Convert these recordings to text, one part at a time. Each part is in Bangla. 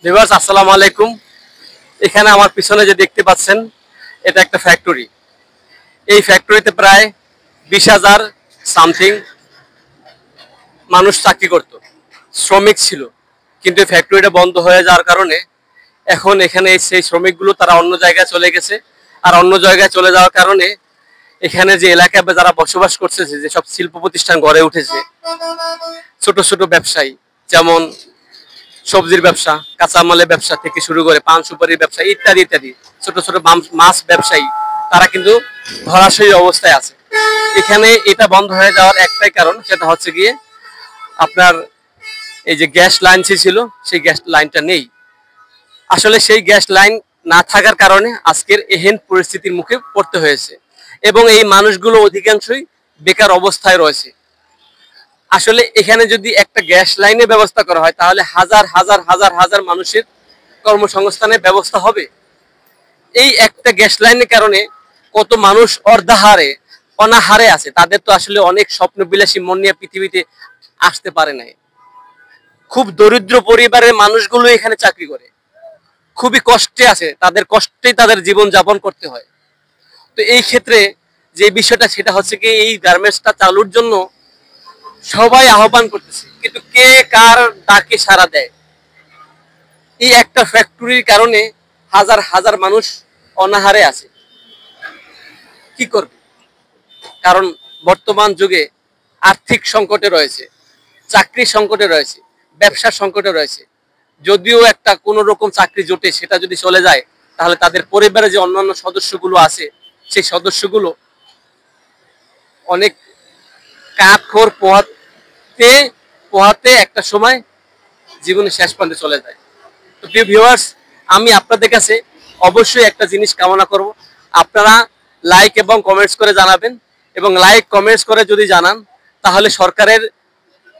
ভিউয়ার্স আসসালামু আলাইকুম। এখানে আমার পিছনে যে দেখতে পাচ্ছেন এটা একটা ফ্যাক্টরি। এই ফ্যাক্টরিতে প্রায় 20,000 সামথিং মানুষ চাকরি করত, শ্রমিক ছিল। কিন্তু এই ফ্যাক্টরিটা বন্ধ হয়ে যাওয়ার কারণে এখন এখানে সেই শ্রমিকগুলো তারা অন্য জায়গায় চলে গেছে। আর অন্য জায়গায় চলে যাওয়ার কারণে এখানে যে এলাকায় যারা বসবাস করতেছে, যে সব শিল্প প্রতিষ্ঠান গড়ে উঠেছে, ছোট ছোট ব্যবসায়ী যেমন সবজির ব্যবসা, কাঁচামালের ব্যবসা থেকে শুরু করে পান সুপারির ব্যবসা ইত্যাদি ইত্যাদি, ছোট ছোট মাছ ব্যবসায়ী, তারা কিন্তু ধরাশয়ী অবস্থায় আছে। এখানে এটা বন্ধ হয়ে যাওয়ার একটাই কারণ, সেটা হচ্ছে গিয়ে আপনার এই যে গ্যাস লাইন ছিল, সেই গ্যাস লাইনটা নেই। আসলে সেই গ্যাস লাইন না থাকার কারণে আজকের এহেন পরিস্থিতির মুখে পড়তে হয়েছে এবং এই মানুষগুলো অধিকাংশই বেকার অবস্থায় রয়েছে। আসলে এখানে যদি একটা গ্যাস লাইনের ব্যবস্থা করা হয় তাহলে হাজার হাজার হাজার হাজার মানুষের কর্মসংস্থানের ব্যবস্থা হবে। এই একটা গ্যাস লাইনের কারণে কত মানুষ অর্ধাহারে অনাহারে আছে, তাদের তো আসলে অনেক স্বপ্নবিলাসী মন নিয়ে পৃথিবীতে আসতে পারে নাই। খুব দরিদ্র পরিবারের মানুষগুলো এখানে চাকরি করে, খুবই কষ্টে আছে, তাদের কষ্টেই তাদের জীবন যাপন করতে হয়। তো এই ক্ষেত্রে যে বিষয়টা সেটা হচ্ছে কি, এই গার্মেন্টসটা চালুর জন্য সবাই আহ্বান করতেছে, কিন্তু কে কার ডাকে সাড়া দেয়? এই একটা ফ্যাক্টরির কারণে হাজার হাজার মানুষ অনাহারে আছে। কি করবে? কারণ বর্তমান যুগে আর্থিক সংকটে রয়েছে, চাকরি সংকটে রয়েছে, ব্যবসার সংকটে রয়েছে। যদিও একটা কোনো রকম চাকরি জোটে, সেটা যদি চলে যায় তাহলে তাদের পরিবারে যে অন্যান্য সদস্যগুলো আছে, সেই সদস্যগুলো অনেক কাঠখড় পোহাতে পোহাতে একটা সময় জীবনের শেষ প্রান্তে চলে যায়। তো প্রিয় ভিউয়ার্স, আমি আপনাদের কাছে অবশ্যই একটা জিনিস কামনা করব, আপনারা লাইক এবং কমেন্টস করে জানাবেন। এবং লাইক কমেন্টস করে যদি জানান তাহলে সরকারের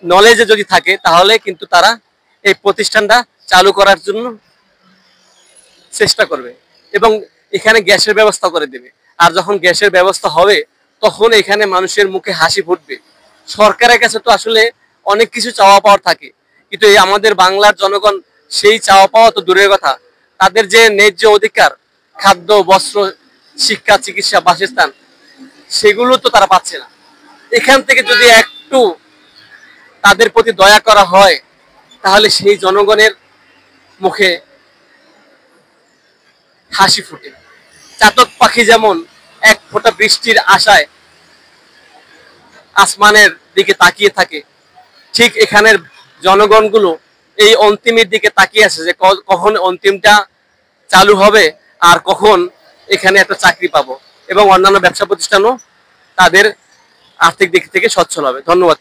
নলেজে যদি থাকে তাহলে কিন্তু তারা এই প্রতিষ্ঠানটা চালু করার জন্য চেষ্টা করবে এবং এখানে গ্যাসের ব্যবস্থা করে দেবে। আর যখন গ্যাসের ব্যবস্থা হবে তখন এখানে মানুষের মুখে হাসি ফুটবে। সরকারের কাছে তো আসলে অনেক কিছু চাওয়া পাওয়ার থাকে, কিন্তু এই আমাদের বাংলার জনগণ সেই চাওয়া পাওয়া তো দূরের কথা, তাদের যে ন্যায্য অধিকার, খাদ্য, বস্ত্র, শিক্ষা, চিকিৎসা, বাসস্থান, সেগুলো তো তারা পাচ্ছে না। এখান থেকে যদি একটু তাদের প্রতি দয়া করা হয় তাহলে সেই জনগণের মুখে হাসি ফুটে। চাতক পাখি যেমন এক ফোঁটা বৃষ্টির আশায় আসমানের দিকে তাকিয়ে থাকে, ঠিক এখানের জনগণগুলো এই অন্তিমের দিকে তাকিয়ে আছে যে কখন অন্তিমটা চালু হবে আর কখন এখানে একটা চাকরি পাবো এবং অন্যান্য ব্যবসা প্রতিষ্ঠানও তাদের আর্থিক দিক থেকে সচ্ছল হবে। ধন্যবাদ।